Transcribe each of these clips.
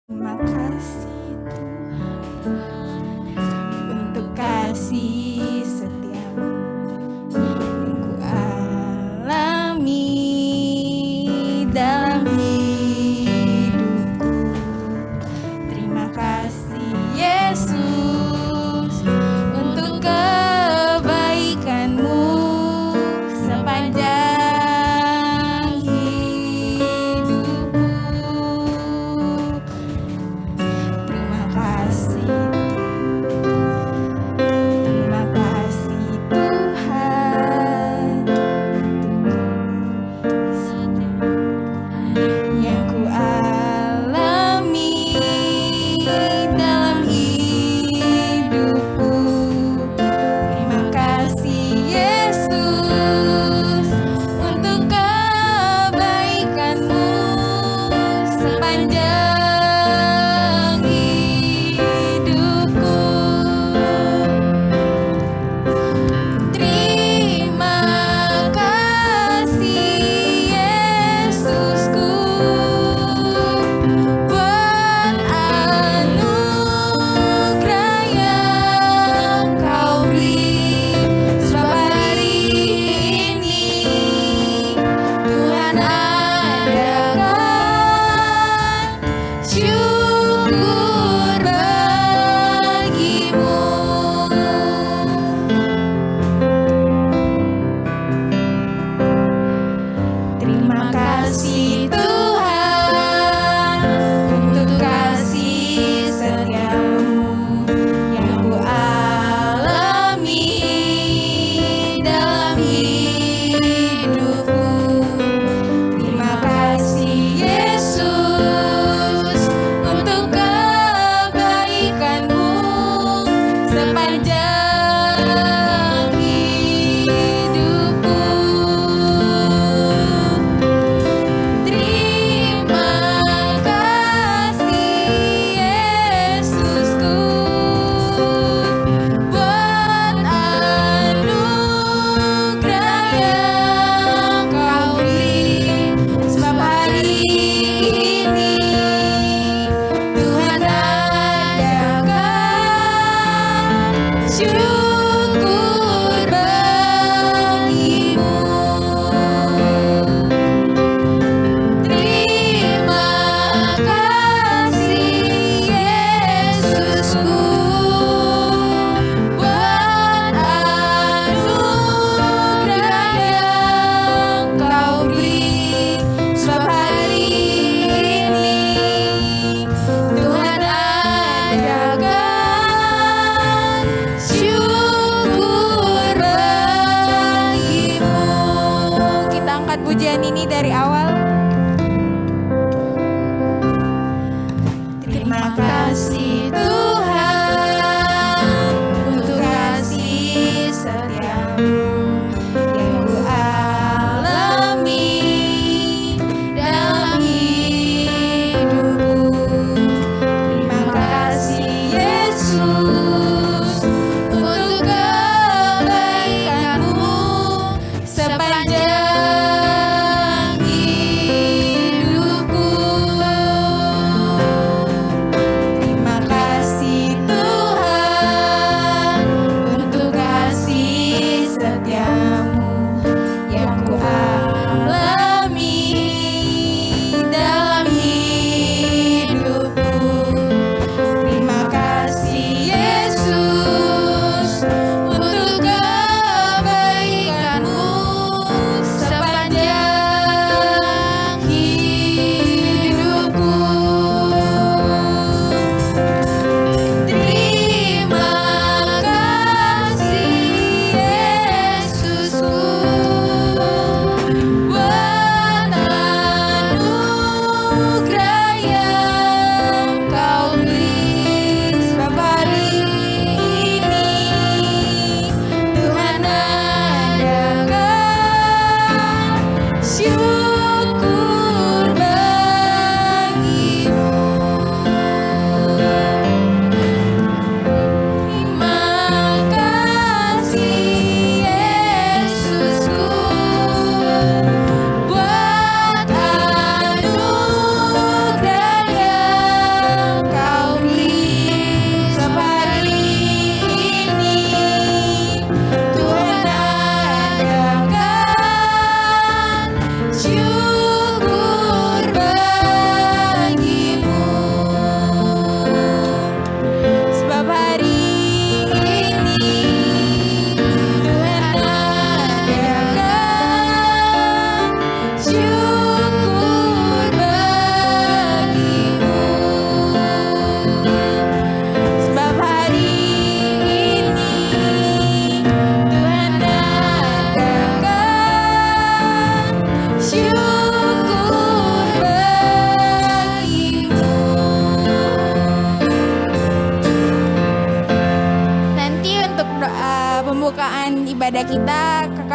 Terima kasih Tuhan untuk kasih setiamu yang ku alami dalam hidupku. Terima kasih Yesus untuk kebaikan-Mu sepanjang hidupku. Terima kasih Tuhan.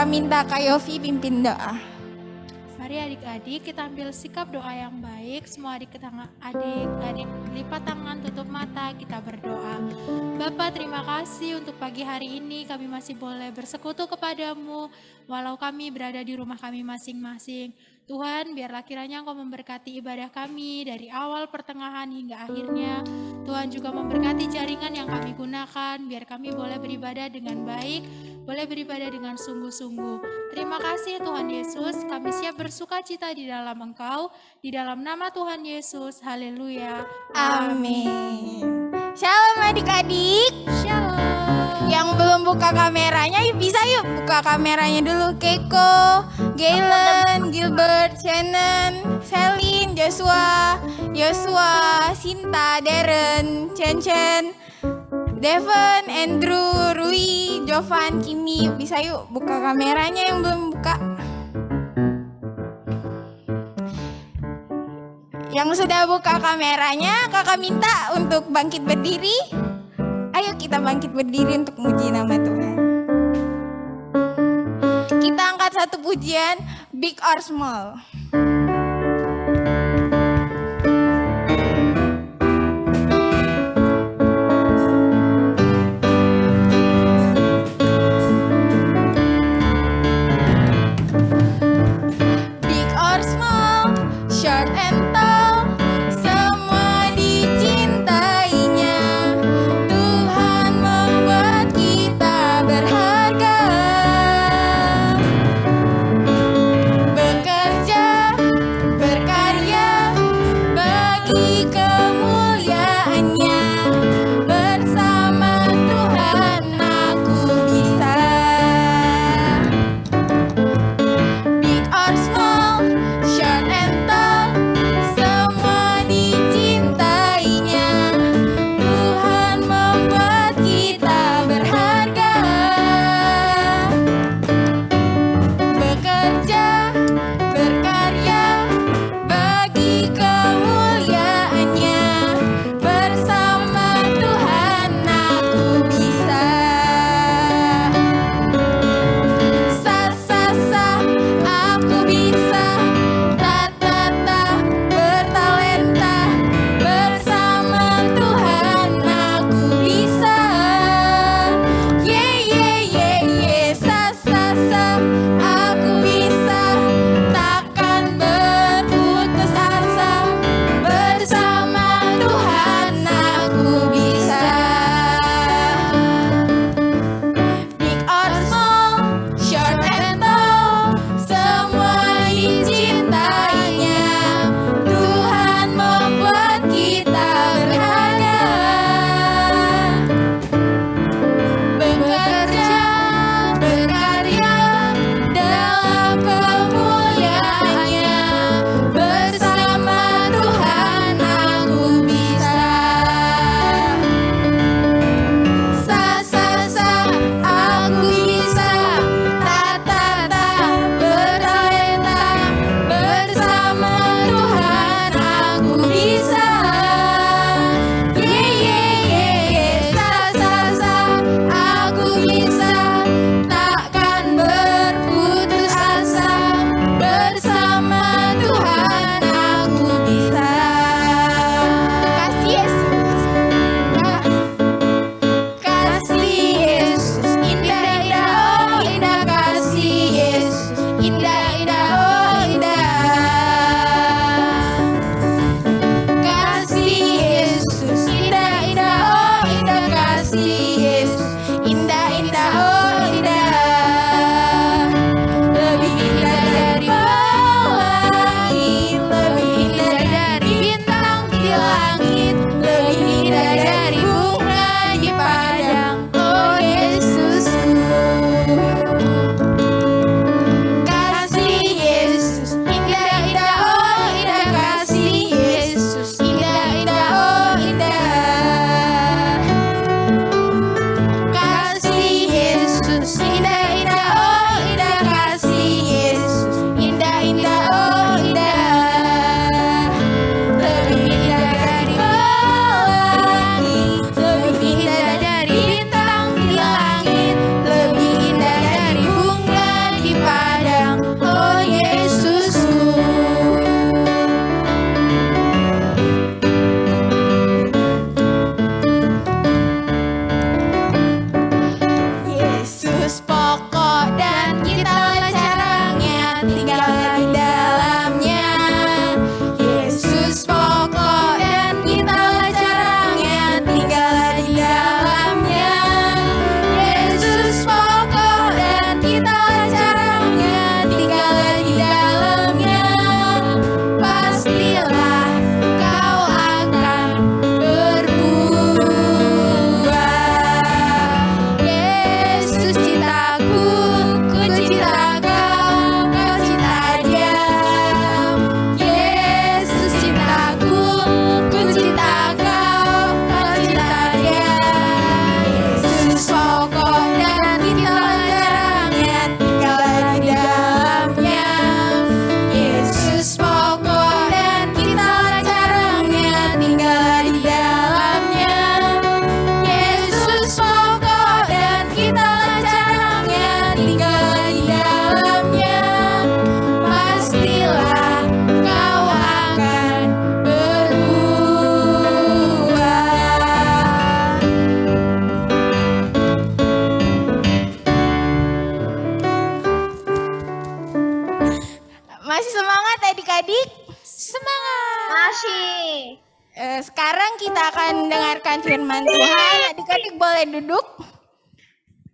Kakak minta Kak Yofi pimpin doa. Mari adik-adik kita ambil sikap doa yang baik. Semua adik lipat tangan, tutup mata, kita berdoa. Bapa, terima kasih untuk pagi hari ini kami masih boleh bersekutu kepadamu walau kami berada di rumah kami masing-masing. Tuhan, biarlah kiranya Engkau memberkati ibadah kami dari awal, pertengahan, hingga akhirnya. Tuhan juga memberkati jaringan yang kami gunakan, biar kami boleh beribadah dengan baik, boleh beribadah dengan sungguh-sungguh. Terima kasih Tuhan Yesus, kami siap bersuka cita di dalam Engkau, di dalam nama Tuhan Yesus, haleluya. Amin. Shalom adik-adik. Shalom. Yang belum buka kameranya, bisa yuk buka kameranya dulu. Keiko, Galen, Gilbert, Shannon, Selin, Joshua, Sinta, Darren, Chen, Devon, Andrew, Rui, Jovan, Kimi. Bisa yuk buka kameranya yang belum buka. Yang sudah buka kameranya, kakak minta untuk bangkit berdiri. Ayo kita bangkit berdiri untuk muji nama Tuhan. Kita angkat satu pujian, Big or Small. Big or small, short and tall, semua dicintainya. Tuhan membuat kita berharga. Bekerja Semangat! Masih. Sekarang kita akan dengarkan firman Tuhan. Adik-adik boleh duduk.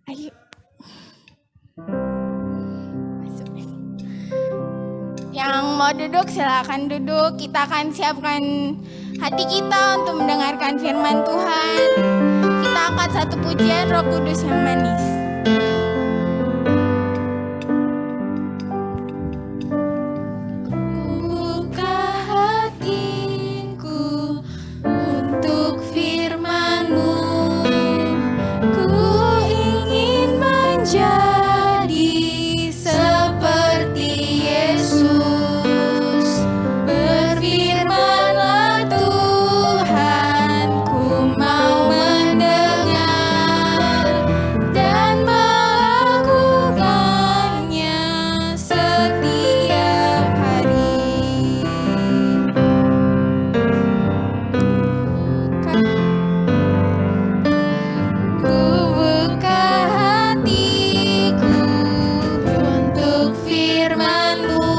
Ayo. Masuk. Yang mau duduk silakan duduk. Kita akan siapkan hati kita untuk mendengarkan firman Tuhan. Kita angkat satu pujian Roh Kudus yang manis. Buka hatiku untuk firman-Mu. Ku ingin menjadi seperti Yesus. Berfirman-Lah Tuhan, ku mau mendengar dan melakukannya setiap hari. Ku buka hatiku untuk firman-Mu.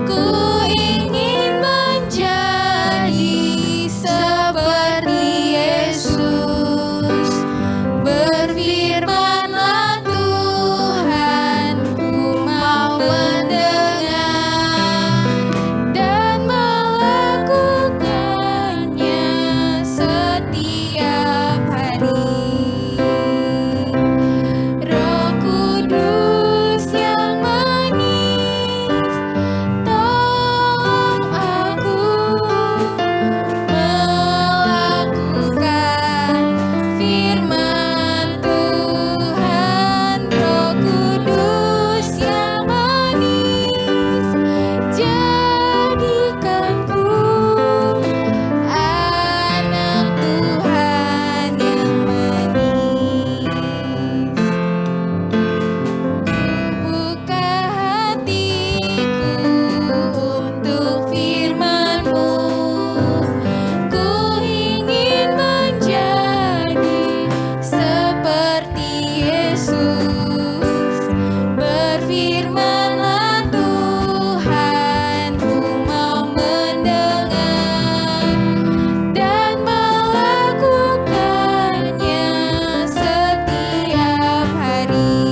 Ku ingin menjadi seperti Yesus. Berfirman-Lah Tuhan, ku mau mendengar dan melakukannya setiap hari. Roh Kudus yang manis, tolong aku melakukan firman Tuhan. Roh Kudus yang manis, jadikanku anak Tuhan yang manis. Buka hatiku untuk firman-Mu. Ku ingin menjadi seperti Yesus. Berfirman-Lah Tuhan, ku mau mendengar dan melakukannya setiap hari.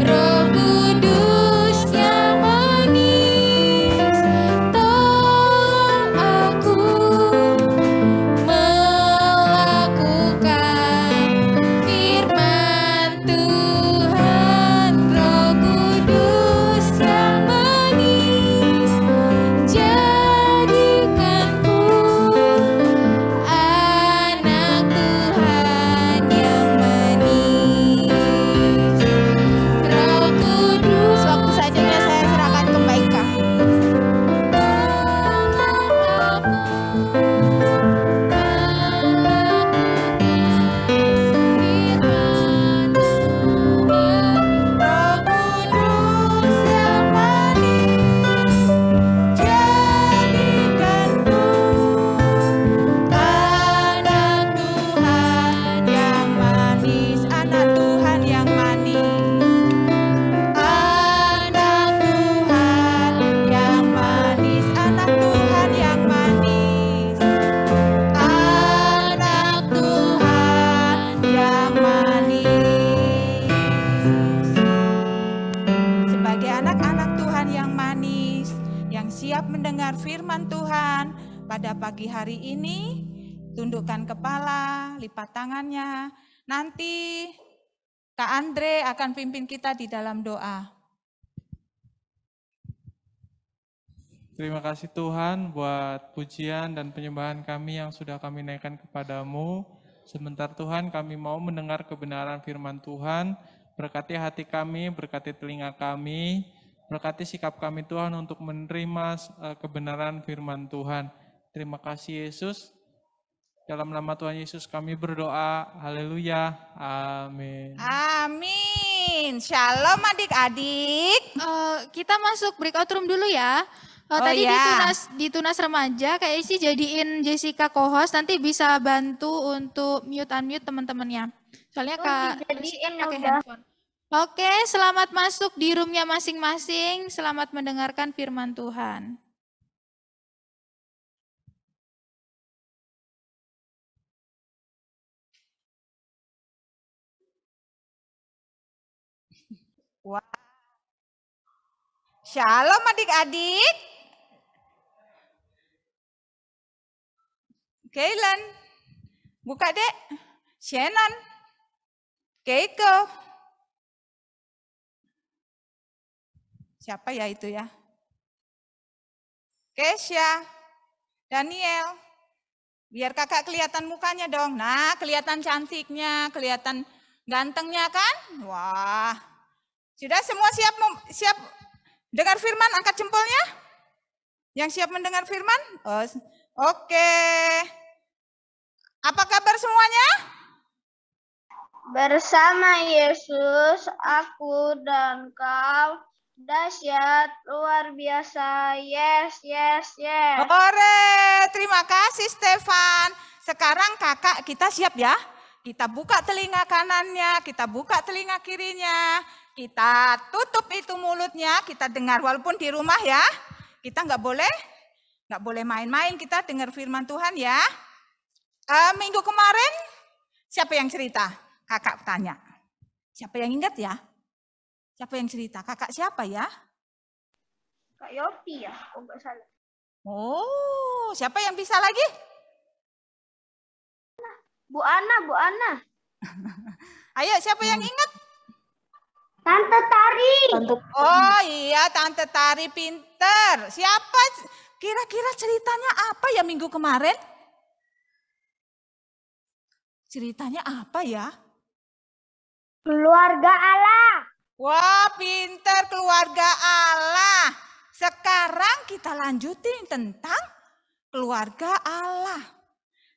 Roh Kudus yang manis, tolong aku melakukan firman Tuhan. Roh Kudus yang manis, jadikanku anak Tuhan yang manis. Roh Kudus, waktu sajanya saya serahkan ke Mbak Ika. Roh Kudus yang manis, jadikanku anak Tuhan yang manis, anak Tuhan yang manis. Anak Tuhan yang manis, anak Tuhan yang manis. Anak Tuhan yang manis. Sebagai anak-anak Tuhan yang manis, yang siap mendengar firman Tuhan pada pagi hari ini, tundukkan kepala, lipat tangannya. Nanti Kak Andre akan pimpin kita di dalam doa. Terima kasih Tuhan buat pujian dan penyembahan kami yang sudah kami naikkan kepadamu. Sebentar Tuhan kami mau mendengar kebenaran firman Tuhan. Berkati hati kami, berkati telinga kami, berkati sikap kami Tuhan untuk menerima kebenaran firman Tuhan. Terima kasih Yesus. Dalam nama Tuhan Yesus kami berdoa. Haleluya. Amin. Amin. Shalom adik-adik. Kita masuk breakout room dulu ya. Tadi ya. di tunas remaja kayaknya sih jadiin Jessica co-host, nanti bisa bantu untuk mute unmute teman-temannya. Soalnya Kak Dijadiin pakai udah. handphone. Oke, selamat masuk di roomnya masing-masing. Selamat mendengarkan firman Tuhan. Wah. Shalom adik-adik. Kaylan, buka dek. Shannon, Keiko. Siapa ya itu ya? Kesha, Daniel. Biar kakak kelihatan mukanya dong. Nah, kelihatan cantiknya, kelihatan gantengnya kan? Wah. Sudah semua siap dengar firman, angkat jempolnya. Yang siap mendengar firman? Oh, oke. Apa kabar semuanya? Bersama Yesus, aku dan kau dahsyat, luar biasa. Yes, yes, yes. Ore, terima kasih Stefan. Sekarang kakak kita siap ya. Kita buka telinga kanannya, kita buka telinga kirinya. Kita tutup itu mulutnya, kita dengar walaupun di rumah ya. Kita nggak boleh main-main, kita dengar firman Tuhan ya. Minggu kemarin siapa yang cerita? Kakak tanya. Siapa yang ingat ya? Siapa yang cerita? Kakak siapa ya? Kak Yopi ya, kok nggak salah. Oh, siapa yang bisa lagi? Bu Ana. Ayo, siapa yang ingat? Tante Tari. Oh iya, Tante Tari pinter. Siapa? Kira-kira ceritanya apa ya minggu kemarin? Ceritanya apa ya? Keluarga Allah. Wah, pinter keluarga Allah. Sekarang kita lanjutin tentang keluarga Allah.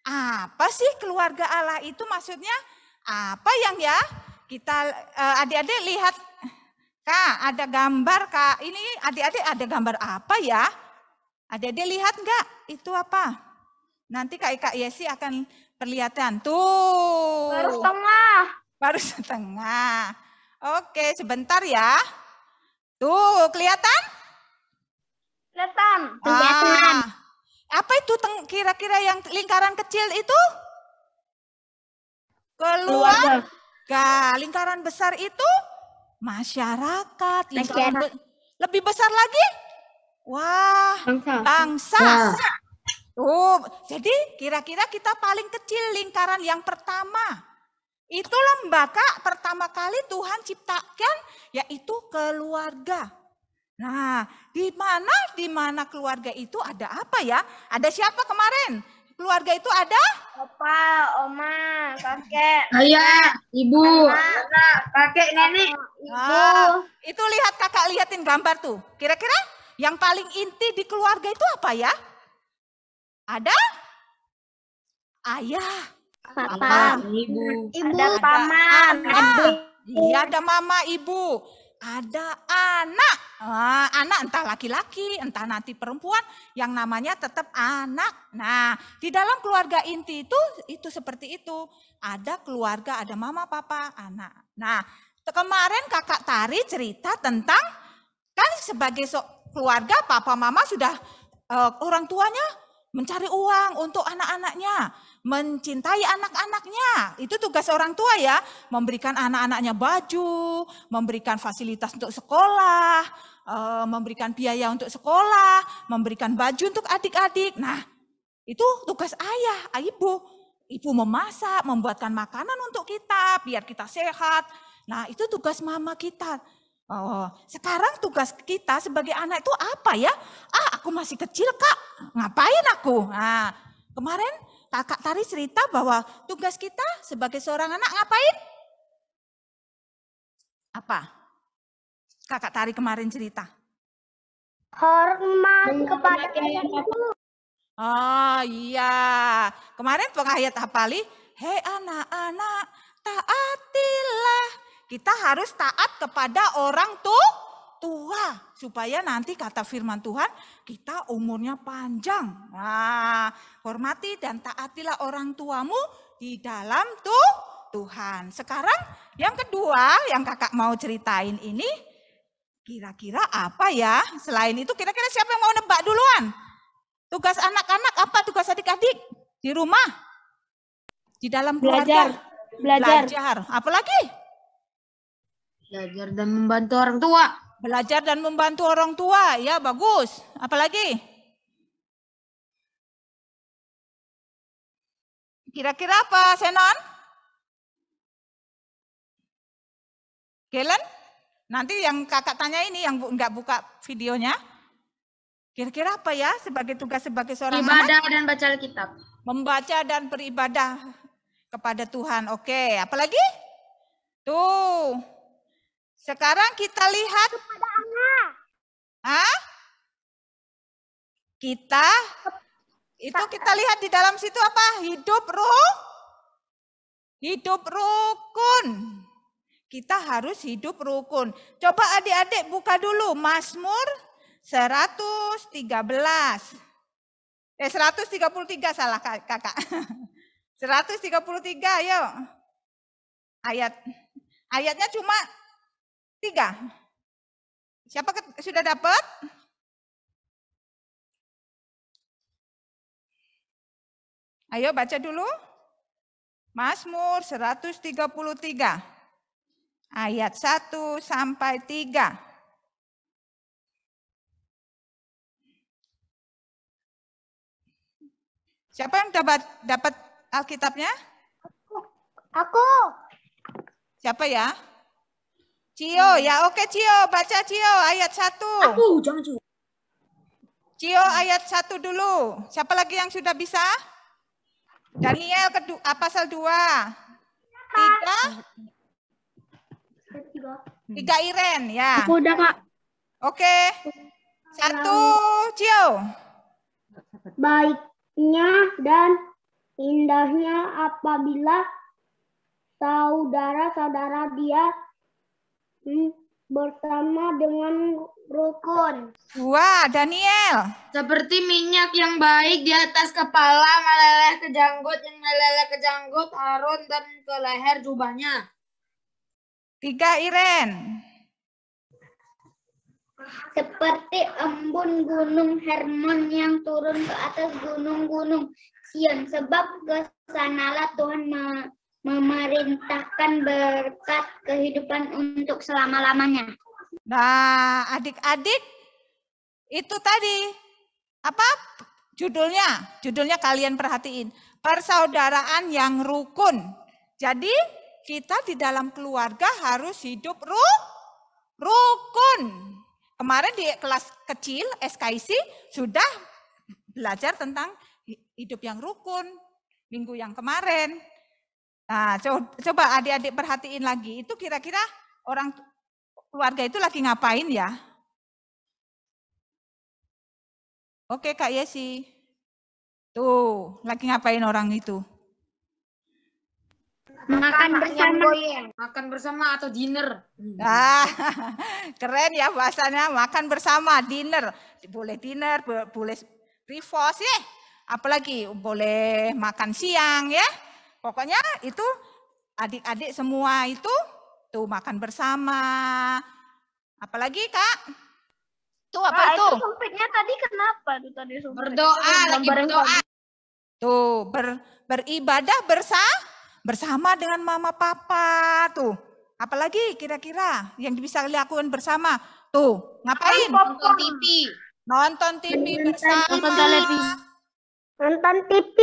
Apa sih keluarga Allah itu maksudnya? Apa yang ya? Kita adik-adik lihat. Kak, ada gambar Kak. Ini adik-adik ada gambar apa ya? Adik-adik lihat enggak? Itu apa? Nanti Kak Yesi akan perlihatkan. Tuh. Baru setengah. Oke, sebentar ya. Tuh, kelihatan? Kelihatan. Apa itu kira-kira yang lingkaran kecil itu? Keluarga. Lingkaran besar itu masyarakat. Lebih besar lagi? Wah, bangsa. Jadi kira-kira kita paling kecil lingkaran yang pertama. Itu lembaga pertama kali Tuhan ciptakan yaitu keluarga. Nah, di mana keluarga itu ada apa ya? Ada siapa kemarin? Keluarga itu ada? Opa, oma, kakek. Ayah, ibu. Anak, kakek, nenek. Ibu. Itu lihatin gambar tuh. Kira-kira yang paling inti di keluarga itu apa ya? Ada? Ayah. Papa, ibu. ada paman, Iya, ada mama, ibu. Ada anak. Anak entah laki-laki, entah nanti perempuan, yang namanya tetap anak. Nah, di dalam keluarga inti itu seperti itu. Ada keluarga, ada mama, papa, anak. Nah, kemarin Kakak Tari cerita tentang, kan sebagai keluarga, papa, mama sudah orang tuanya mencari uang untuk anak-anaknya, mencintai anak-anaknya. Itu tugas orang tua ya, memberikan anak-anaknya baju, memberikan fasilitas untuk sekolah, memberikan biaya untuk sekolah, memberikan baju untuk adik-adik. Nah, itu tugas ayah, ibu. Ibu memasak, membuatkan makanan untuk kita, biar kita sehat. Nah, itu tugas mama kita. Sekarang tugas kita sebagai anak itu apa ya? Aku masih kecil Kak, ngapain aku? Nah, kemarin Kakak Tari cerita bahwa tugas kita sebagai seorang anak ngapain? Apa? Kakak Tari kemarin cerita. hormat kepada ibu. Oh iya, kemarin penghayat hafali, hei anak-anak taatilah. Kita harus taat kepada orang tua. Supaya nanti kata firman Tuhan kita umurnya panjang. Nah, hormati dan taatilah orang tuamu di dalam Tuhan. Sekarang yang kedua yang kakak mau ceritain ini, kira-kira apa ya? Selain itu kira-kira siapa yang mau nebak duluan? Tugas anak-anak apa? Tugas adik-adik di rumah? Di dalam keluarga? Belajar. Apalagi? Belajar dan membantu orang tua. Belajar dan membantu orang tua. Ya, bagus. Apalagi? Kira-kira apa, Senon? Galen? Nanti yang kakak tanya ini yang enggak buka videonya. Kira-kira apa ya sebagai tugas sebagai seorang Ibadah anak? dan baca Alkitab. Membaca dan beribadah kepada Tuhan. Oke, apalagi? Tuh. Sekarang kita lihat. Kepada anak. Hah? Kita lihat di dalam situ apa? Hidup rukun. Kita harus hidup rukun. Coba adik-adik buka dulu Mazmur 113. 133 salah kakak. 133 ayo. Ayatnya cuma 3. Siapa sudah dapat? Ayo baca dulu. Mazmur 133. Ayat 1 sampai 3. Siapa yang dapat Alkitabnya? Aku. Siapa ya? Cio ya, oke Cio, baca Cio ayat 1. Jangan cu. Cio ayat 1 dulu. Siapa lagi yang sudah bisa? Daniel pasal 2. 3 Iren ya. Aku udah Kak. Oke. 1 Cio. Baiknya dan indahnya apabila saudara-saudara dia bersama dengan rukun. Wah, Daniel. Seperti minyak yang baik di atas kepala meleleh ke janggut, yang meleleh ke janggut Harun dan ke leher jubahnya. 3 Iren. Seperti embun gunung Hermon yang turun ke atas gunung-gunung Sion. Sebab kesanalah Tuhan memerintahkan berkat kehidupan untuk selama-lamanya. Nah, adik-adik itu tadi apa judulnya? Judulnya kalian perhatiin. Persaudaraan yang rukun. Jadi kita di dalam keluarga harus hidup rukun. Kemarin di kelas kecil SKIC sudah belajar tentang hidup yang rukun minggu yang kemarin. Nah, coba adik-adik perhatiin lagi. Itu kira-kira orang keluarga itu lagi ngapain ya? Oke Kak Yesi. Tuh, lagi ngapain orang itu? Makan bersama. Makan bersama atau dinner. Ah, keren ya bahasanya, makan bersama, dinner. Boleh dinner, boleh breakfast ya. Apalagi boleh makan siang ya. Pokoknya itu adik-adik semua itu tuh makan bersama. Apalagi Kak? Tuh apa itu? Sumpitnya tadi kenapa tuh tadi sumpit? Berdoa, lagi berdoa. Tuh beribadah bersama dengan mama papa tuh. Apalagi kira-kira yang bisa dilakukan bersama? Tuh, ngapain? Nonton TV. Nonton TV bersama. Nonton televisi. Nonton TV.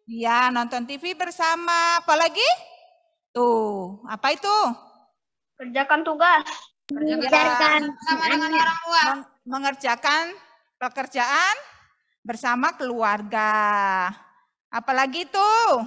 Iya, nonton TV bersama. Apalagi? Tuh, apa itu? Kerjakan tugas. Kerjakan bersama dengan orang tua. Mengerjakan pekerjaan bersama keluarga. Apalagi tuh?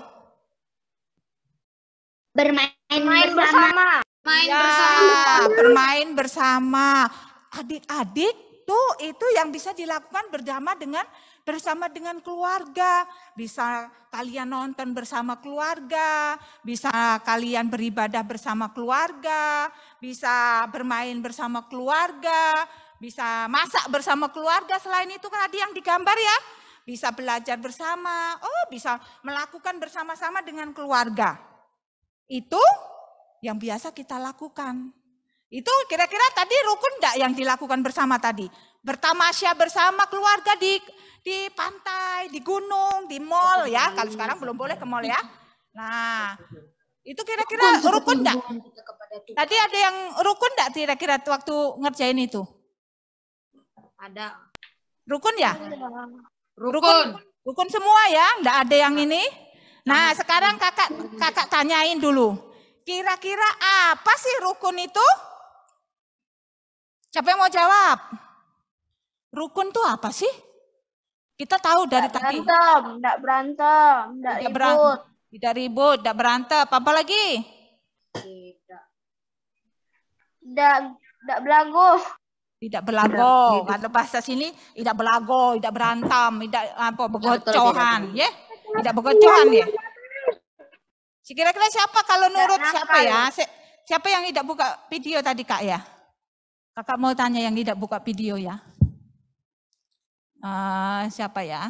Bermain bersama. Main Ya, bersama. bermain bersama. Adik-adik tuh itu yang bisa dilakukan bersama dengan keluarga. Bisa kalian nonton bersama keluarga, bisa kalian beribadah bersama keluarga, bisa bermain bersama keluarga, bisa masak bersama keluarga. Selain itu kan ada yang digambar ya. Bisa belajar bersama, bisa melakukan bersama-sama dengan keluarga. Itu yang biasa kita lakukan. Itu kira-kira tadi rukun enggak yang dilakukan bersama tadi? Bertamasya bersama keluarga di pantai, di gunung, di mall ya. Kalau sekarang belum boleh ke mall ya. Nah, itu kira-kira rukun enggak? Tadi ada yang rukun enggak kira-kira waktu ngerjain itu? Ada. Rukun ya? Rukun. Rukun semua ya, enggak ada yang ini. Nah, sekarang kakak tanyain dulu. Kira-kira apa sih rukun itu? Siapa yang mau jawab? Rukun itu apa sih? Kita tahu dari tadi. Enggak berantem, enggak ribut. Tidak ribut, tidak berantem. Apa lagi? Enggak belagu. Tidak belago. Kalau bahasa sini tidak belago, tidak berantem, tidak apa begocohan, ya? Tidak begocohan ya. Kira-kira siapa kalau nurut siapa ya? Siapa yang tidak buka video tadi Kak ya? Kakak mau tanya yang tidak buka video ya. Siapa ya?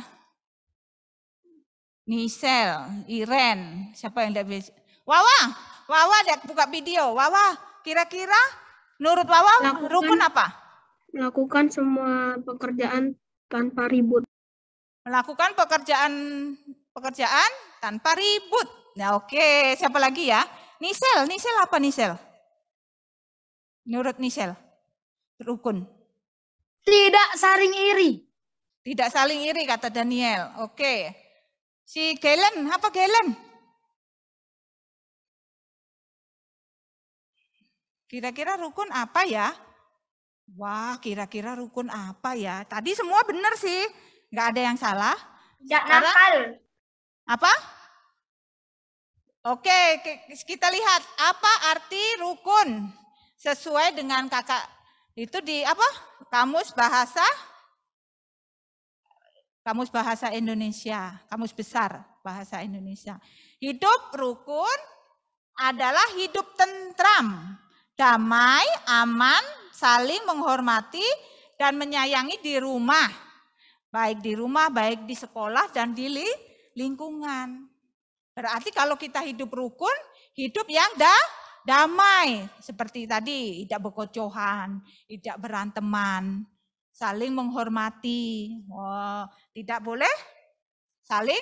Nisel, Iren, siapa yang tidak bisa? Wawa tidak buka video. Wawa, kira-kira nurut Wawa rukun apa? Melakukan semua pekerjaan tanpa ribut. Melakukan pekerjaan tanpa ribut. Nah, oke, siapa lagi ya? Nisel apa Nisel? Nurut Nisel, rukun. Tidak saling iri. Tidak saling iri kata Daniel. Oke. Si Galen, apa Galen? Kira-kira rukun apa ya? Wah, kira-kira rukun apa ya? Tadi semua benar sih, nggak ada yang salah. Enggak nakal. Apa? Oke, kita lihat apa arti rukun sesuai dengan kakak itu di apa? Kamus Bahasa Indonesia, Kamus Besar Bahasa Indonesia. Hidup rukun adalah hidup tentram, damai, aman, saling menghormati dan menyayangi di rumah. Baik di rumah, baik di sekolah dan di lingkungan. Berarti kalau kita hidup rukun, hidup yang damai. Seperti tadi, tidak berkocohan, tidak beranteman, saling menghormati. Tidak boleh saling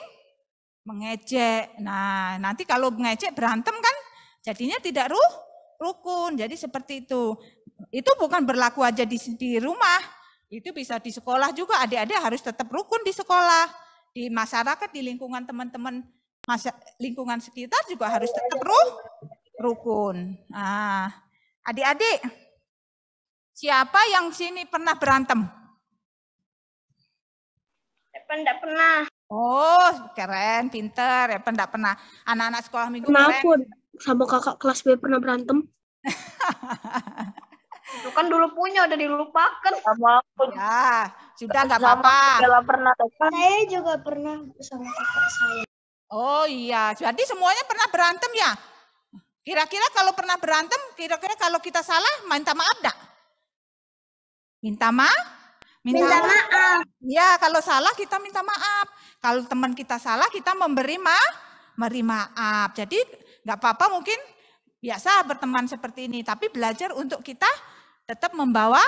mengejek. Nah, nanti kalau mengejek berantem kan jadinya tidak rukun. Jadi seperti itu. Itu bukan berlaku aja di rumah. Itu bisa di sekolah juga. Adik-adik harus tetap rukun di sekolah. Di masyarakat, di lingkungan teman-teman, lingkungan sekitar juga harus tetap rukun. Nah, adik-adik, siapa yang sini pernah berantem? Enggak pernah. Oh, keren, pinter. Enggak pernah. Anak-anak sekolah minggu Kenapa? keren. Sama kakak kelas B pernah berantem? Itu kan dulu punya, udah dilupakan. Ya, sudah nggak apa-apa. Saya juga pernah sama kakak saya. Oh iya, jadi semuanya pernah berantem ya? Kira-kira kalau pernah berantem, kira-kira kalau kita salah, minta maaf enggak? Minta maaf? Minta maaf. Ya, kalau salah kita minta maaf. Kalau teman kita salah, kita memberi maaf. Jadi nggak apa-apa mungkin biasa berteman seperti ini, tapi belajar untuk kita tetap membawa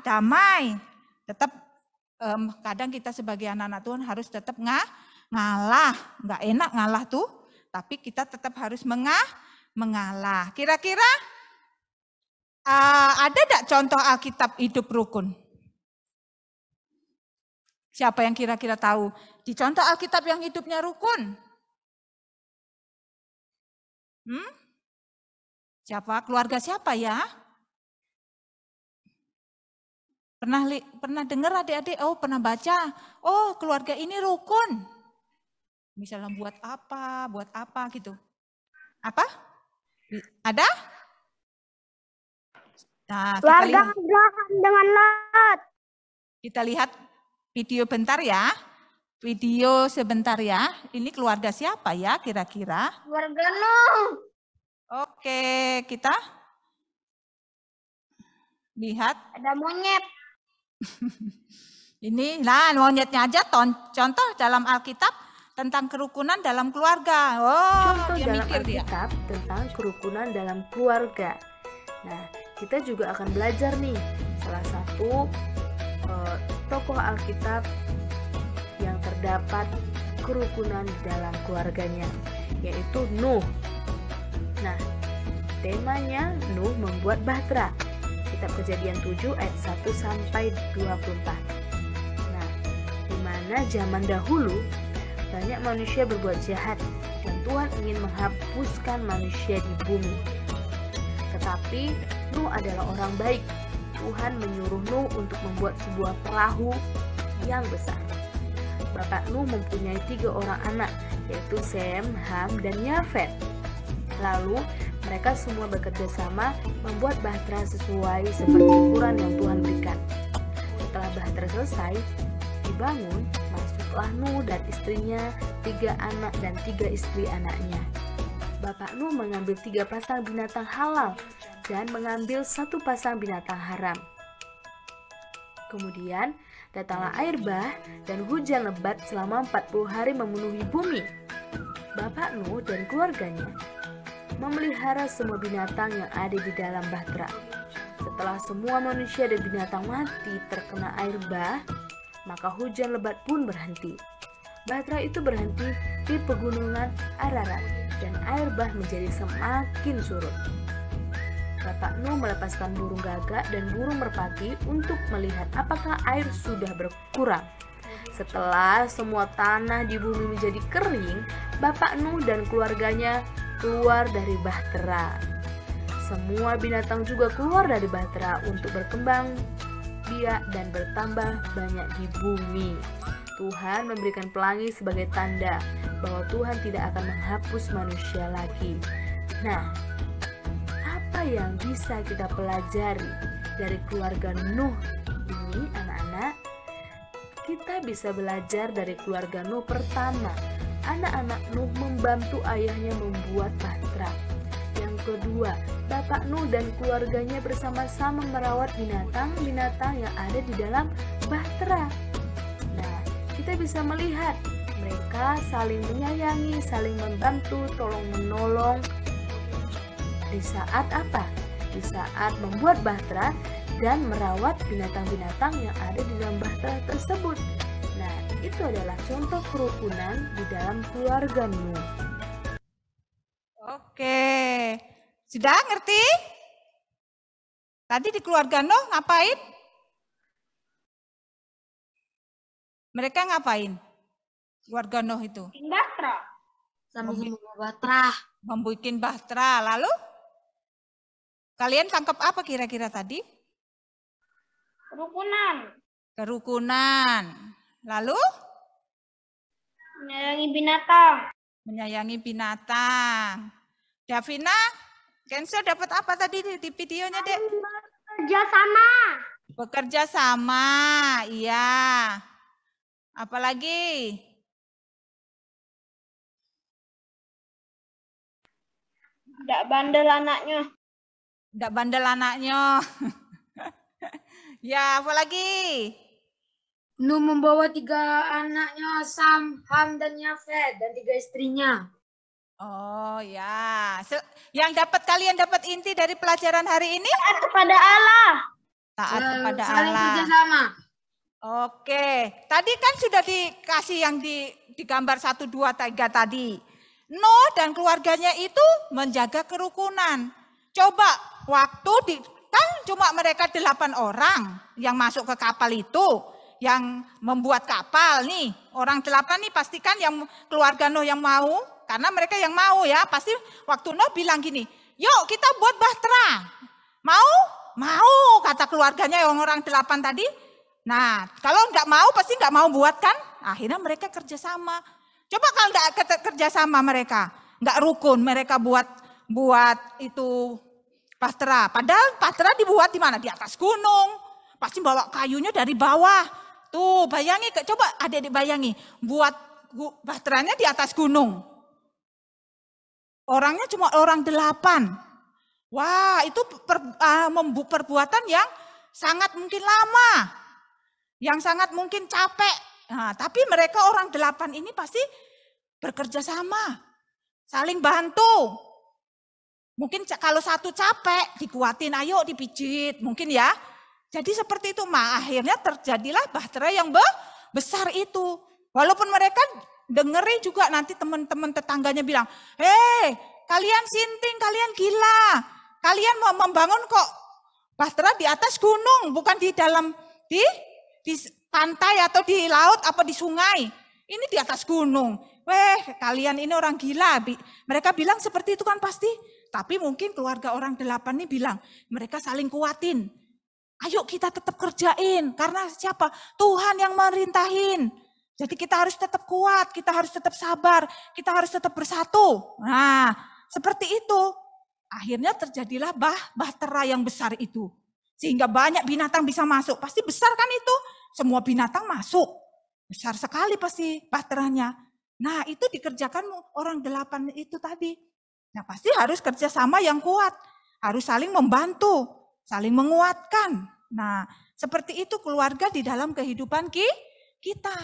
damai. Tetap kadang kita sebagai anak-anak Tuhan harus tetap ngalah. Nggak enak ngalah tuh, tapi kita tetap harus mengalah. Kira-kira ada enggak contoh Alkitab hidup rukun? Siapa yang kira-kira tahu? Di contoh Alkitab yang hidupnya rukun? Siapa? Keluarga siapa ya? Pernah dengar adik-adik? Oh, pernah baca. Oh, keluarga ini rukun. Misalnya buat apa gitu. Apa? Ada? Nah, Keluarga Abraham dengan Lot. Kita lihat video bentar ya. Video sebentar ya. Ini keluarga siapa ya kira-kira? Keluarga Nuh. Oke, kita lihat. Ada monyet. Ini, nah monyetnya aja contoh dalam Alkitab tentang kerukunan dalam keluarga. Oh, Contoh dia dalam mikir dia. Alkitab tentang kerukunan dalam keluarga. Nah, kita juga akan belajar nih salah satu tokoh Alkitab yang terdapat kerukunan di dalam keluarganya, yaitu Nuh. Nah, temanya Nuh membuat bahtera. Kitab Kejadian 7 ayat 1 sampai 24. Nah, di mana zaman dahulu banyak manusia berbuat jahat dan Tuhan ingin menghapuskan manusia di bumi. Tetapi Nuh adalah orang baik. Tuhan menyuruh Nuh untuk membuat sebuah perahu yang besar. Bapak Nuh mempunyai 3 orang anak, yaitu Sem, Ham, dan Yafet. Lalu mereka semua bekerja sama membuat bahtera sesuai seperti ukuran yang Tuhan berikan. Setelah bahtera selesai dibangun, masuklah Nuh dan istrinya, 3 anak dan 3 istri anaknya. Bapak Nuh mengambil 3 pasang binatang halal dan mengambil 1 pasang binatang haram. Kemudian datanglah air bah dan hujan lebat selama 40 hari memenuhi bumi. Bapak Nuh dan keluarganya memelihara semua binatang yang ada di dalam bahtera. Setelah semua manusia dan binatang mati terkena air bah, maka hujan lebat pun berhenti. Bahtera itu berhenti di pegunungan Ararat dan air bah menjadi semakin surut. Bapak Nuh melepaskan burung gagak dan burung merpati untuk melihat apakah air sudah berkurang. Setelah semua tanah di bumi menjadi kering, Bapak Nuh dan keluarganya keluar dari bahtera. Semua binatang juga keluar dari bahtera untuk berkembang biak dan bertambah banyak di bumi. Tuhan memberikan pelangi sebagai tanda bahwa Tuhan tidak akan menghapus manusia lagi. Nah, apa yang bisa kita pelajari dari keluarga Nuh ini, anak-anak? Kita bisa belajar dari keluarga Nuh. Pertama, anak-anak Nuh membantu ayahnya membuat bahtera. Yang kedua, Bapak Nuh dan keluarganya bersama-sama merawat binatang-binatang yang ada di dalam bahtera. Nah, kita bisa melihat mereka saling menyayangi, saling membantu, tolong-menolong. Di saat apa? Di saat membuat bahtera dan merawat binatang-binatang yang ada di dalam bahtera tersebut. Nah, itu adalah contoh kerukunan di dalam keluarga Nuh. Oke, sudah ngerti? Tadi di keluarga Nuh ngapain? Mereka ngapain? Keluarga Nuh itu? Bahtera. Sama-sama bahtera. Membuat bahtera. Lalu? Kalian tangkap apa kira-kira tadi? Kerukunan. Kerukunan. Lalu? Menyayangi binatang. Menyayangi binatang. Davina, Kenzo dapat apa tadi di videonya, Dek? Kerja sama. Bekerja sama, iya. Apalagi? Tidak bandel anaknya. Tidak bandel anaknya. Ya, apalagi? Nuh membawa 3 anaknya, Sam, Ham, dan Yafet, dan 3 istrinya. Oh ya, yang kalian dapat inti dari pelajaran hari ini? Taat kepada Allah. Taat kepada Saling Allah. kerjasama. Oke, tadi kan sudah dikasih yang di gambar 1, 2, 3 tadi. Nuh dan keluarganya itu menjaga kerukunan. Coba waktu kan cuma mereka 8 orang yang masuk ke kapal itu, yang membuat kapal nih. Orang 8 nih pastikan yang keluarga Nuh yang mau, karena mereka yang mau ya. Pasti waktu Nuh bilang gini, yuk kita buat bahtera. Mau? Mau, kata keluarganya yang orang 8 tadi. Nah, kalau nggak mau pasti nggak mau buat kan? Akhirnya mereka kerjasama. Coba kalau nggak kerjasama mereka, nggak rukun mereka buat itu bahtera. Padahal bahtera dibuat di mana? Di atas gunung. Pasti bawa kayunya dari bawah. Tuh bayangi, coba adik-adik bayangi. Buat bahteranya di atas gunung. Orangnya cuma orang 8. Wah, itu perbuatan yang sangat mungkin lama. Yang sangat mungkin capek. Nah, tapi mereka orang 8 ini pasti bekerja sama, saling bantu. Mungkin kalau satu capek, dikuatin, ayo dipijit, mungkin ya. Jadi seperti itu, akhirnya terjadilah bahtera yang besar itu. Walaupun mereka dengeri juga nanti teman-teman tetangganya bilang, hei kalian sinting, kalian gila. Kalian mau membangun kok bahtera di atas gunung, bukan di dalam, di pantai atau di laut apa di sungai. Ini di atas gunung. Weh kalian ini orang gila. Mereka bilang seperti itu kan pasti. Tapi mungkin keluarga orang 8 ini bilang, mereka saling kuatin. Ayo kita tetap kerjain, karena siapa? Tuhan yang merintahin. Jadi kita harus tetap kuat, kita harus tetap sabar, kita harus tetap bersatu. Nah, seperti itu. Akhirnya terjadilah bahtera yang besar itu. Sehingga banyak binatang bisa masuk. Pasti besar kan itu? Semua binatang masuk. Besar sekali pasti bahteranya. Nah, itu dikerjakan orang 8 itu tadi. Nah, pasti harus kerjasama yang kuat. Harus saling membantu, saling menguatkan. Nah, seperti itu keluarga di dalam kehidupan kita.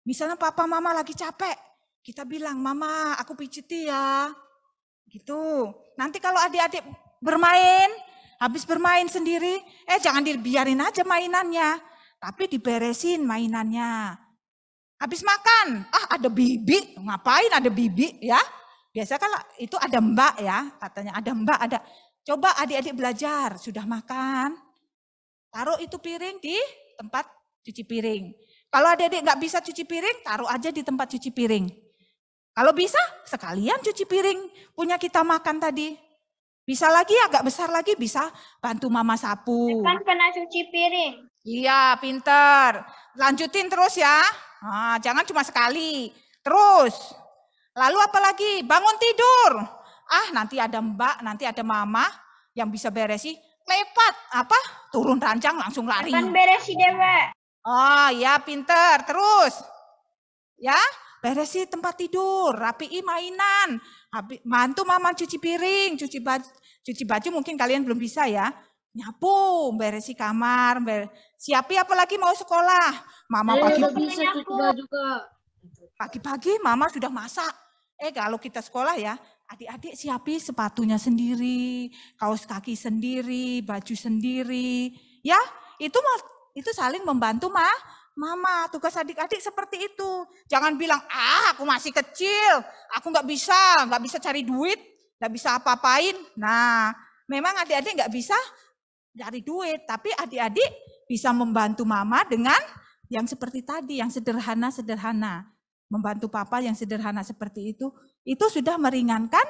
Misalnya papa mama lagi capek, kita bilang, mama aku pijiti ya. Gitu. Nanti kalau adik-adik bermain, habis bermain sendiri, jangan dibiarin aja mainannya. Tapi diberesin mainannya. Habis makan, ada bibi, ngapain ada bibi ya. Biasa kan itu ada mbak ya, katanya ada mbak, ada. Coba adik-adik belajar, sudah makan, taruh itu piring di tempat cuci piring. Kalau adik-adik nggak bisa cuci piring, taruh aja di tempat cuci piring. Kalau bisa, sekalian cuci piring punya kita makan tadi. Bisa lagi agak besar lagi, bisa bantu mama sapu. Kan pernah cuci piring. Iya, pinter. Lanjutin terus ya. Nah, jangan cuma sekali. Terus. Lalu apa lagi? Bangun tidur. Nanti ada mbak, nanti ada mama yang bisa beresi. Lepat, turun ranjang langsung lari. Kan beresi deh, Mbak. Oh ya, pinter. Terus. Ya, beresi tempat tidur, rapiin mainan. Bantu mama cuci piring, cuci baju mungkin kalian belum bisa ya. Nyapu, beresi kamar, siapi apalagi mau sekolah. Mama pagi-pagi mama sudah masak. Kalau kita sekolah ya, adik-adik siapi sepatunya sendiri, kaos kaki sendiri, baju sendiri. Ya, itu saling membantu mama. Tugas adik-adik seperti itu. Jangan bilang, aku masih kecil, aku nggak bisa cari duit, nggak bisa apa-apain. Nah, memang adik-adik nggak bisa cari duit, tapi adik-adik bisa membantu mama dengan yang seperti tadi, yang sederhana-sederhana. Membantu papa yang sederhana seperti itu sudah meringankan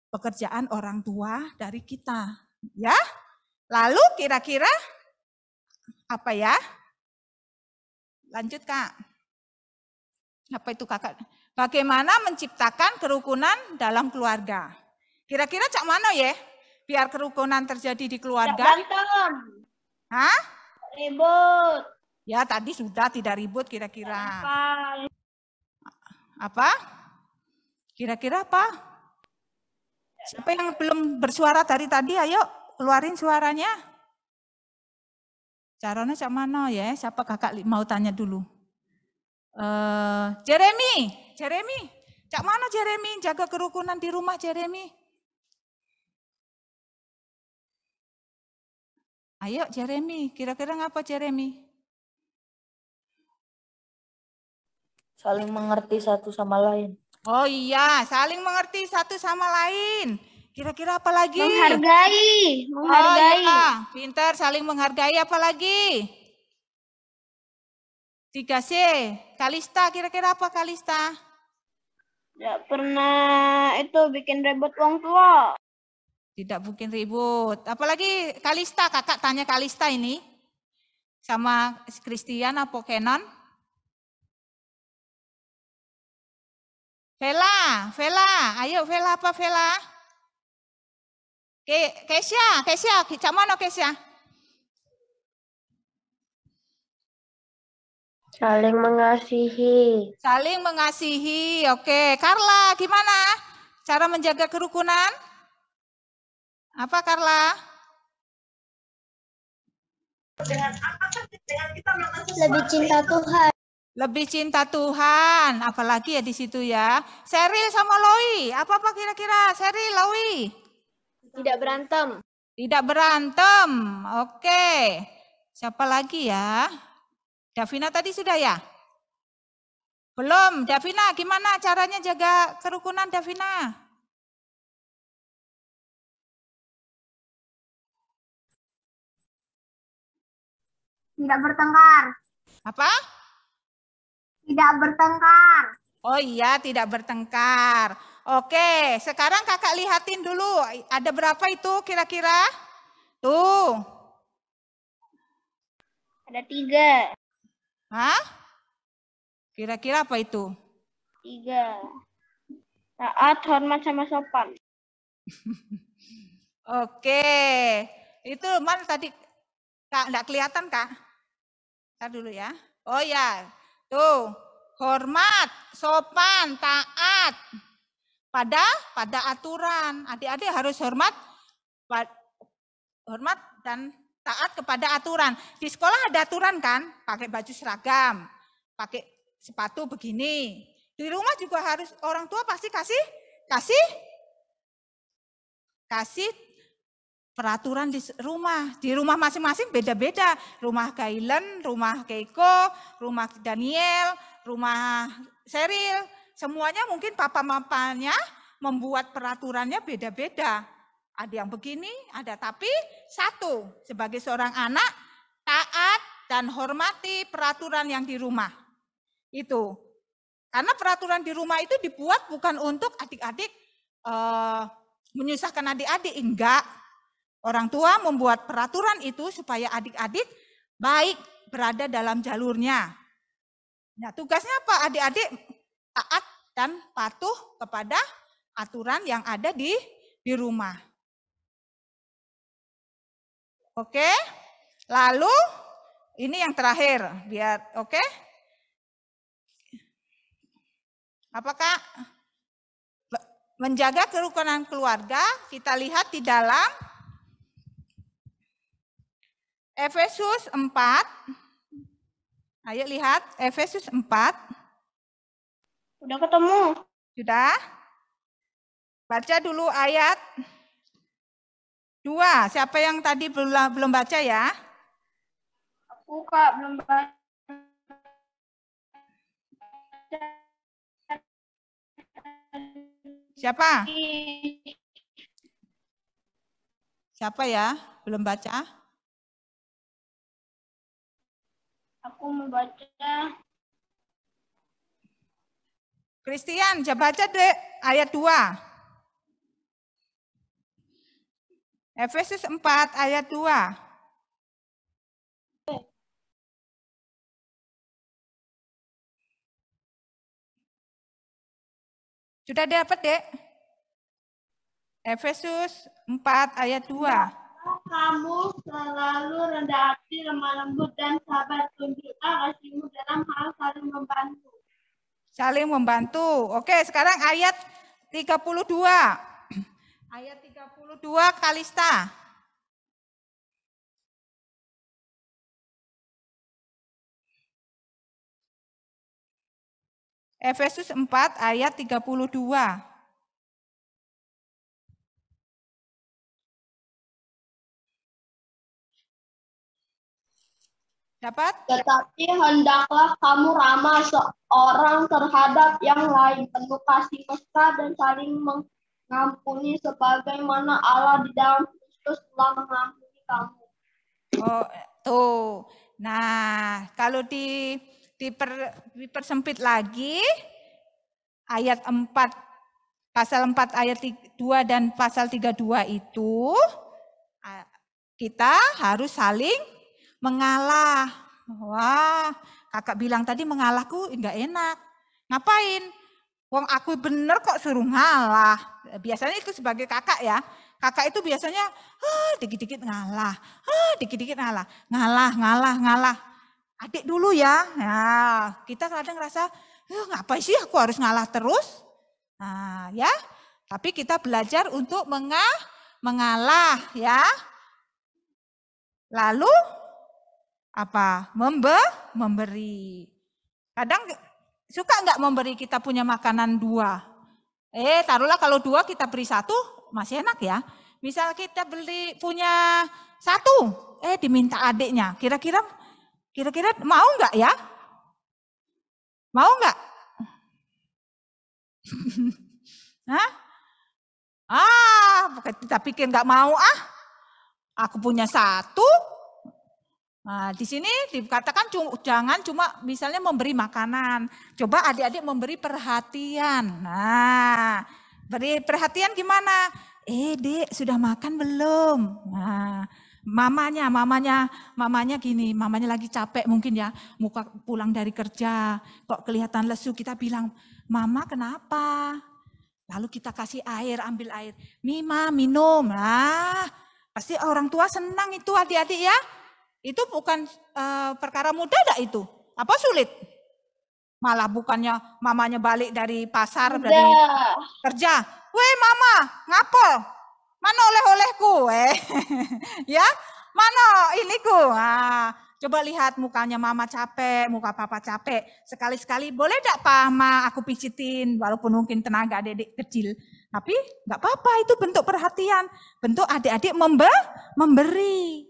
pekerjaan orang tua dari kita. Ya, lalu kira-kira apa ya? Lanjut Kak. Apa itu Kakak? Bagaimana menciptakan kerukunan dalam keluarga? Kira-kira Cak Mano ya? Biar kerukunan terjadi di keluarga. Berantem. Hah? Ribut. Ya tadi sudah tidak ribut kira-kira. Apa? Kira-kira apa? Siapa yang belum bersuara dari tadi? Ayo keluarin suaranya. Caranya Cak Mano ya? Siapa kakak mau tanya dulu? Jeremy. Cak Mano Jeremy? Jaga kerukunan di rumah Jeremy. Ayo Jeremy, kira-kira ngapa Jeremy? Saling mengerti satu sama lain. Oh iya, saling mengerti satu sama lain. Kira-kira apa lagi? Menghargai. Oh iya, pintar, saling menghargai. Apa lagi? 3C, Kalista, kira-kira apa Kalista? Tidak pernah itu bikin ribut orang tua. Tidak bikin ribut. Apalagi Kalista, kakak tanya Kalista ini. Sama Christian apa Kenon? Vela, ayo Vela apa Vela? Kesia, Cak Mano Kesia? Saling mengasihi. Saling mengasihi, oke. Carla, gimana cara menjaga kerukunan? Apa Carla? Lebih cinta Tuhan. Lebih cinta Tuhan, apalagi ya di situ ya. Sheryl sama Loi, apa kira-kira? Sheryl, Loi? Tidak berantem. Tidak berantem, oke. Siapa lagi ya? Davina tadi sudah ya? Belum, Davina gimana caranya jaga kerukunan Davina? Tidak bertengkar. Apa? Tidak bertengkar. Oh iya, tidak bertengkar. Oke, sekarang kakak lihatin dulu. Ada berapa itu kira-kira? Tuh. Ada 3. Hah? Kira-kira apa itu? 3. Taat, hormat, sama sopan. Oke. Itu mana tadi? Kak, enggak kelihatan, Kak? Ntar dulu ya. Oh ya. Tuh, hormat, sopan, taat. Pada aturan. Adik-adik harus hormat dan taat kepada aturan. Di sekolah ada aturan kan? Pakai baju seragam, pakai sepatu begini. Di rumah juga harus orang tua pasti kasih peraturan di rumah. Di rumah masing-masing beda-beda. Rumah Gailen, rumah Keiko, rumah Daniel, rumah Sheryl. Semuanya mungkin papa-mamanya membuat peraturannya beda-beda. Ada yang begini, ada tapi satu. Sebagai seorang anak, taat dan hormati peraturan yang di rumah. Itu. Karena peraturan di rumah itu dibuat bukan untuk adik-adik menyusahkan adik-adik. Enggak. Orang tua membuat peraturan itu supaya adik-adik baik berada dalam jalurnya. Nah, tugasnya apa? Adik-adik taat dan patuh kepada aturan yang ada di rumah. Oke? Lalu ini yang terakhir, biar oke? Apakah menjaga kerukunan keluarga? Kita lihat di dalam Efesus 4. Ayo lihat Efesus 4. Udah ketemu. Sudah? Baca dulu ayat 2. Siapa yang tadi belum baca ya? Aku, Kak, belum baca. Siapa? Siapa ya? Belum baca? Aku mau baca. Christian, baca deh ayat 2. Efesus 4 ayat 2. Sudah dapat, Dek? Efesus 4 ayat 2. Kamu selalu rendah hati, lemah lembut, dan sabar. Tunjuklah kasihmu dalam hal saling membantu. Saling membantu. Oke, sekarang ayat 32. Ayat 32 Kalista. Efesus 4 ayat 32. Dapat? Tetapi hendaklah kamu ramah seorang terhadap yang lain, penuh kasih mesra dan saling mengampuni sebagaimana Allah di dalam Kristus telah mengampuni kamu. Oh, tuh. Nah, kalau dipersempit lagi ayat 4 pasal 4 ayat 2 dan pasal 32 itu kita harus saling mengalah. Wah, kakak bilang tadi mengalahku enggak enak. Ngapain? Wong aku bener kok suruh ngalah. Biasanya itu sebagai kakak ya. Kakak itu biasanya dikit-dikit ngalah. Dikit-dikit ngalah. Ngalah. Adik dulu ya. Nah, kita kadang ngerasa, ngapain sih aku harus ngalah terus? Nah, ya. Tapi kita belajar untuk mengalah ya. Lalu apa? Memberi. Kadang suka nggak memberi kita punya makanan 2? Taruhlah kalau 2 kita beri 1 masih enak ya. Misal kita punya 1, diminta adiknya. Kira-kira mau nggak ya? Mau nggak? Hah? Kita pikir nggak mau Aku punya 1. Nah, di sini dikatakan jangan cuma misalnya memberi makanan. Coba adik-adik memberi perhatian. Nah, beri perhatian gimana? Dek, sudah makan belum? Nah, mamanya gini, mamanya lagi capek mungkin ya, muka pulang dari kerja, kok kelihatan lesu, kita bilang, "Mama kenapa?" Lalu kita kasih air, ambil air. "Mima, minum." Nah, pasti orang tua senang itu adik-adik ya. Itu bukan perkara mudah enggak itu? Apa sulit? Malah bukannya mamanya balik dari pasar, dari kerja. "Weh mama, ngapo? Mana oleh-olehku?" Ya, mana iniku? Coba lihat mukanya mama capek, muka papa capek. Sekali-sekali boleh enggak Mama aku pijitin, walaupun mungkin tenaga adik-adik kecil. Tapi enggak apa-apa, itu bentuk perhatian. Bentuk adik-adik memberi.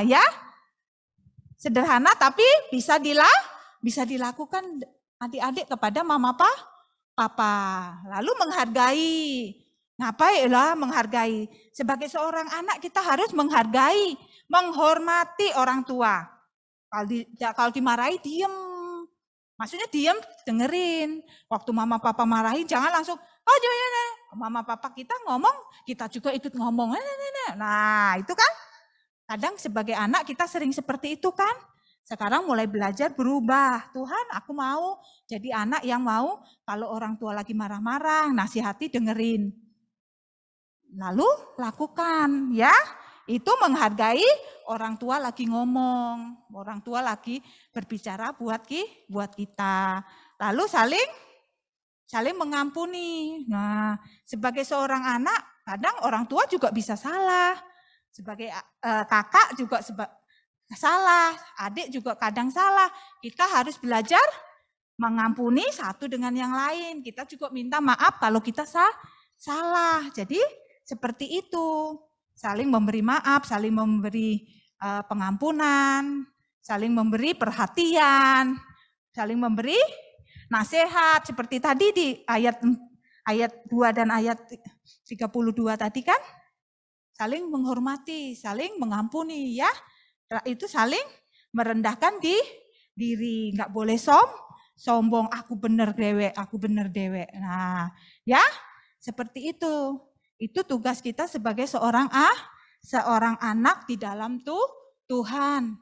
Ya. Sederhana tapi bisa dilakukan adik-adik kepada mama papa. Lalu menghargai. Ngapain lah menghargai? Sebagai seorang anak kita harus menghargai, menghormati orang tua. Kalau dimarahi diem. Maksudnya diem, dengerin. Waktu mama papa marahin jangan langsung, mama papa kita ngomong, kita juga ikut ngomong. Nah itu kan kadang sebagai anak kita sering seperti itu kan. Sekarang mulai belajar berubah. Tuhan, aku mau jadi anak yang mau kalau orang tua lagi marah-marah, nasihati dengerin. Lalu lakukan ya. Itu menghargai orang tua lagi ngomong, orang tua lagi berbicara buat kita. Lalu saling mengampuni. Nah, sebagai seorang anak, kadang orang tua juga bisa salah. Sebagai kakak juga salah, adik juga kadang salah. Kita harus belajar mengampuni satu dengan yang lain. Kita juga minta maaf kalau kita salah. Jadi seperti itu. Saling memberi maaf, saling memberi pengampunan, saling memberi perhatian, saling memberi nasihat. Seperti tadi di ayat 2 dan ayat 32 tadi kan, saling menghormati, saling mengampuni ya. Itu saling merendahkan diri, nggak boleh sombong, aku bener dewek. Nah, ya seperti itu. Itu tugas kita sebagai seorang anak di dalam Tuhan.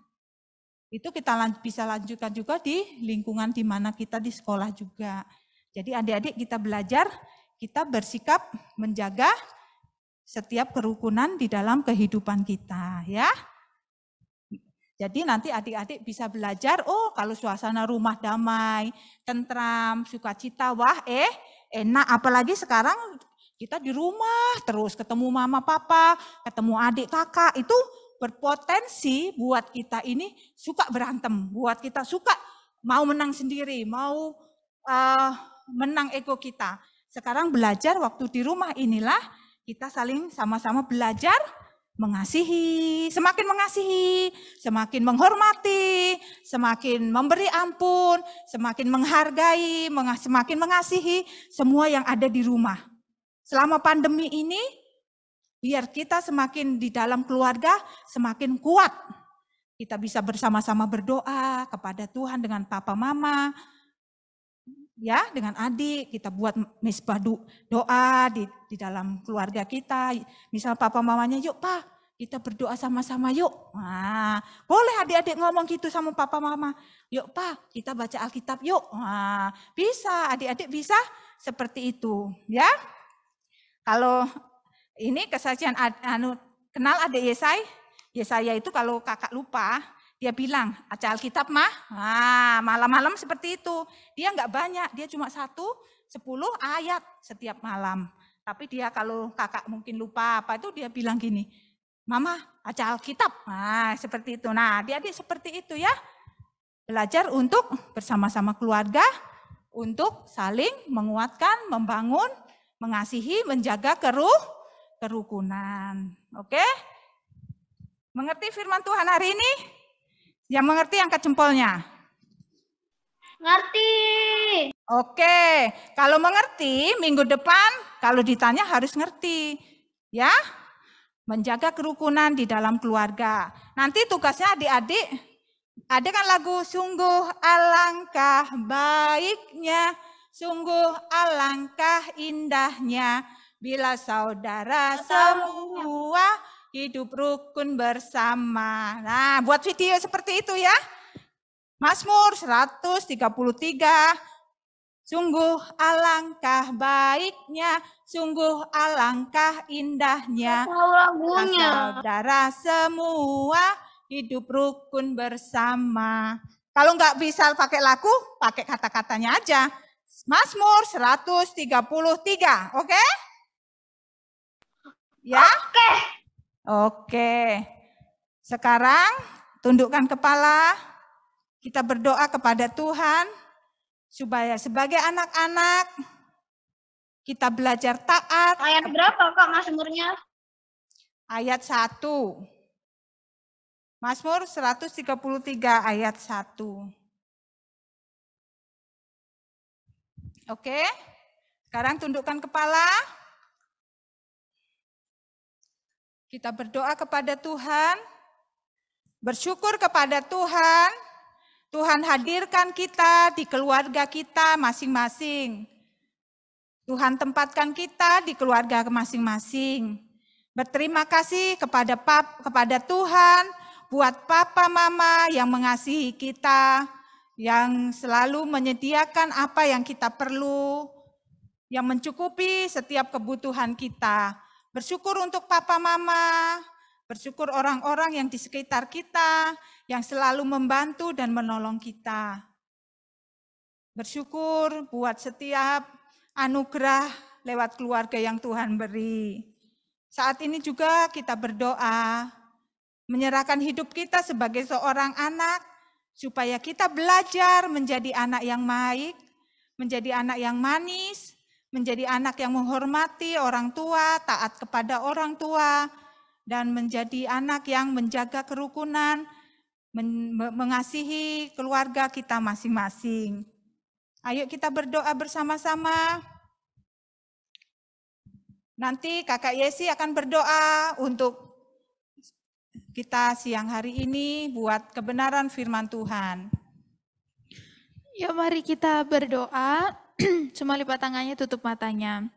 Itu kita bisa lanjutkan juga di lingkungan di mana kita di sekolah juga. Jadi adik-adik kita belajar, kita bersikap menjaga setiap kerukunan di dalam kehidupan kita ya. Jadi nanti adik-adik bisa belajar, kalau suasana rumah damai, tentram, sukacita, enak. Apalagi sekarang kita di rumah terus ketemu mama papa, ketemu adik kakak, itu berpotensi buat kita ini suka berantem, buat kita suka mau menang sendiri, mau menang ego kita. Sekarang belajar waktu di rumah inilah kita saling sama-sama belajar mengasihi, semakin menghormati, semakin memberi ampun, semakin menghargai, semakin mengasihi semua yang ada di rumah. Selama pandemi ini, biar kita semakin di dalam keluarga semakin kuat. Kita bisa bersama-sama berdoa kepada Tuhan dengan papa mama, ya, dengan adik. Kita buat misbah doa di dalam keluarga kita. Misal papa mamanya, yuk Pak, kita berdoa sama-sama yuk. Nah, boleh adik-adik ngomong gitu sama papa mama. Yuk Pak, kita baca Alkitab yuk. Nah, bisa, adik-adik bisa seperti itu, ya. Kalau ini kesaksian kenal adik Yesaya itu kalau kakak lupa, dia bilang, baca Alkitab mah, malam-malam seperti itu. Dia enggak banyak, dia cuma 10 ayat setiap malam. Tapi dia kalau kakak mungkin lupa apa itu, dia bilang gini, Mama baca Alkitab, seperti itu. Nah adik-adik seperti itu ya. Belajar untuk bersama-sama keluarga, untuk saling menguatkan, membangun, mengasihi, menjaga kerukunan. Oke? Mengerti firman Tuhan hari ini? Yang mengerti angkat jempolnya. Ngerti. Oke, kalau mengerti minggu depan kalau ditanya harus ngerti. Ya, menjaga kerukunan di dalam keluarga. Nanti tugasnya adik-adik, ada kan lagu sungguh alangkah baiknya, sungguh alangkah indahnya, bila saudara semua hidup rukun bersama. Nah, buat video seperti itu ya. Mazmur 133. Sungguh alangkah baiknya, sungguh alangkah indahnya. Tahu lagunya. Saudara semua hidup rukun bersama. Kalau nggak bisa pakai lagu, pakai kata-katanya aja. Mazmur 133, oke? Ya? Oke. Sekarang tundukkan kepala. Kita berdoa kepada Tuhan. Supaya sebagai anak-anak kita belajar taat. Ayat berapa Kak Mazmurnya? Ayat 1. Mazmur 133 ayat 1. Oke. Sekarang tundukkan kepala. Kita berdoa kepada Tuhan. Bersyukur kepada Tuhan. Tuhan hadirkan kita di keluarga kita masing-masing. Tuhan tempatkan kita di keluarga masing-masing. Berterima kasih kepada Tuhan buat papa mama yang mengasihi kita, yang selalu menyediakan apa yang kita perlu, yang mencukupi setiap kebutuhan kita. Bersyukur untuk papa mama, bersyukur orang-orang yang di sekitar kita, yang selalu membantu dan menolong kita. Bersyukur buat setiap anugerah lewat keluarga yang Tuhan beri. Saat ini juga kita berdoa, menyerahkan hidup kita sebagai seorang anak, supaya kita belajar menjadi anak yang baik, menjadi anak yang manis, menjadi anak yang menghormati orang tua, taat kepada orang tua, dan menjadi anak yang menjaga kerukunan, mengasihi keluarga kita masing-masing. Ayo kita berdoa bersama-sama. Nanti Kakak Yesi akan berdoa untuk kita siang hari ini buat kebenaran firman Tuhan. Ya, mari kita berdoa. Semua lipat tangannya, tutup matanya.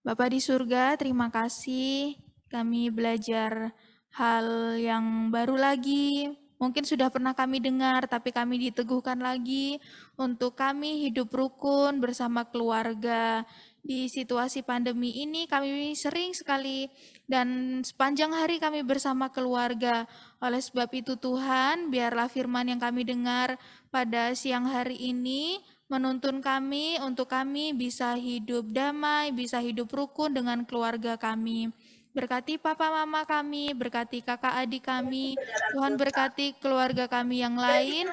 Bapa di surga, terima kasih kami belajar hal yang baru lagi. Mungkin sudah pernah kami dengar, tapi kami diteguhkan lagi untuk kami hidup rukun bersama keluarga. Di situasi pandemi ini kami sering sekali dan sepanjang hari kami bersama keluarga. Oleh sebab itu Tuhan, biarlah firman yang kami dengar pada siang hari ini menuntun kami untuk kami bisa hidup damai, bisa hidup rukun dengan keluarga kami. Berkati papa mama kami, berkati kakak adik kami, Tuhan berkati keluarga kami yang lain,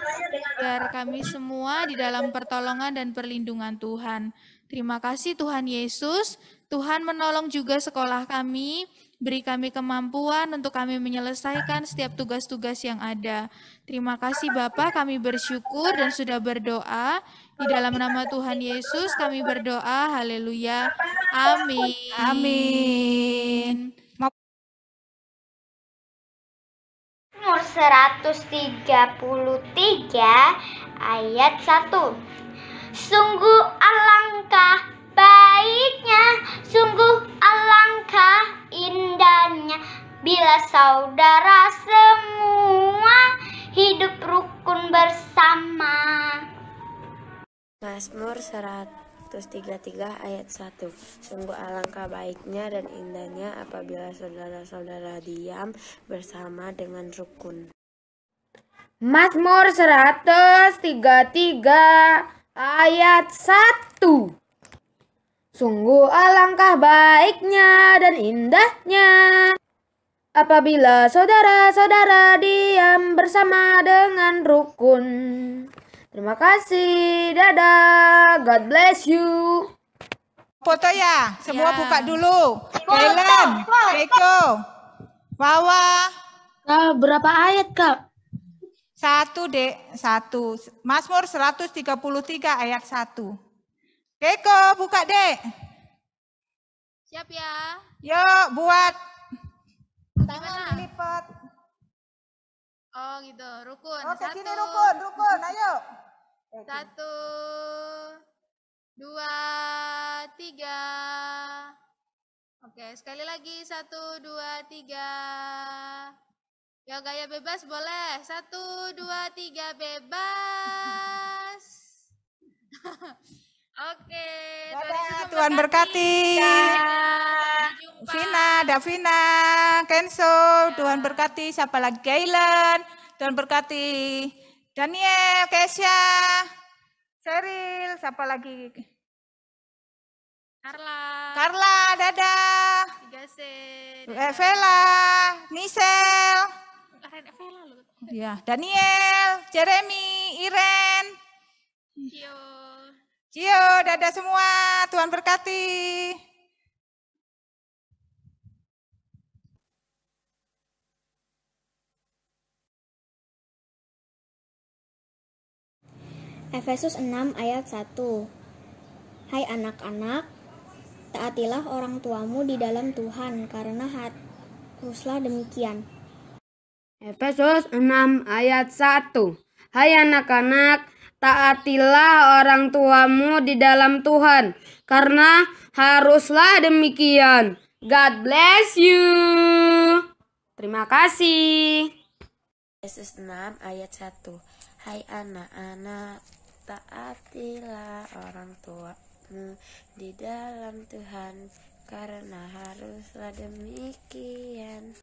biar kami semua di dalam pertolongan dan perlindungan Tuhan. Terima kasih Tuhan Yesus, Tuhan menolong juga sekolah kami, beri kami kemampuan untuk kami menyelesaikan setiap tugas-tugas yang ada. Terima kasih Bapa, kami bersyukur dan sudah berdoa. Di dalam nama Tuhan Yesus kami berdoa, haleluya, amin. Amin. Mazmur 133 ayat 1. Sungguh alangkah baiknya, sungguh alangkah indahnya, bila saudara semua hidup rukun bersama. Mazmur 133 ayat 1. Sungguh alangkah baiknya dan indahnya apabila saudara-saudara diam bersama dengan rukun. Mazmur 133 ayat 1. Sungguh alangkah baiknya dan indahnya apabila saudara-saudara diam bersama dengan rukun. Terima kasih, dadah, God bless you. Foto ya, semua buka dulu. Kailan, Keiko, Wawa. Berapa ayat, Kak? 1, Dek. 1. Mazmur 133 ayat 1. Keiko, buka, Dek. Siap ya. Yuk, buat. Tangan dilipat. Oh gitu, rukun. Oke, 1, sini rukun, ayo. 1, 2, 3. Oke, sekali lagi 1, 2, 3. Ya gaya bebas boleh. 1, 2, 3 bebas. Oke. Tuhan berkati. Vina, Davina, Kenzo, Tuhan berkati. Siapa lagi? Gailen, Tuhan berkati. Daniel, Kesha, Cheryl, siapa lagi? Carla, dadah. 3C. Vela, Nisel. Ya, Daniel, Jeremy, Iren. Cio, dadah semua. Tuhan berkati. Efesus 6 ayat 1. Hai anak-anak, taatilah orang tuamu di dalam Tuhan, karena haruslah demikian. Efesus 6 ayat 1. Hai anak-anak, taatilah orang tuamu di dalam Tuhan, karena haruslah demikian. God bless you. Terima kasih. Efesus 6 ayat 1. Hai anak-anak, taatilah orang tuamu di dalam Tuhan, karena haruslah demikian.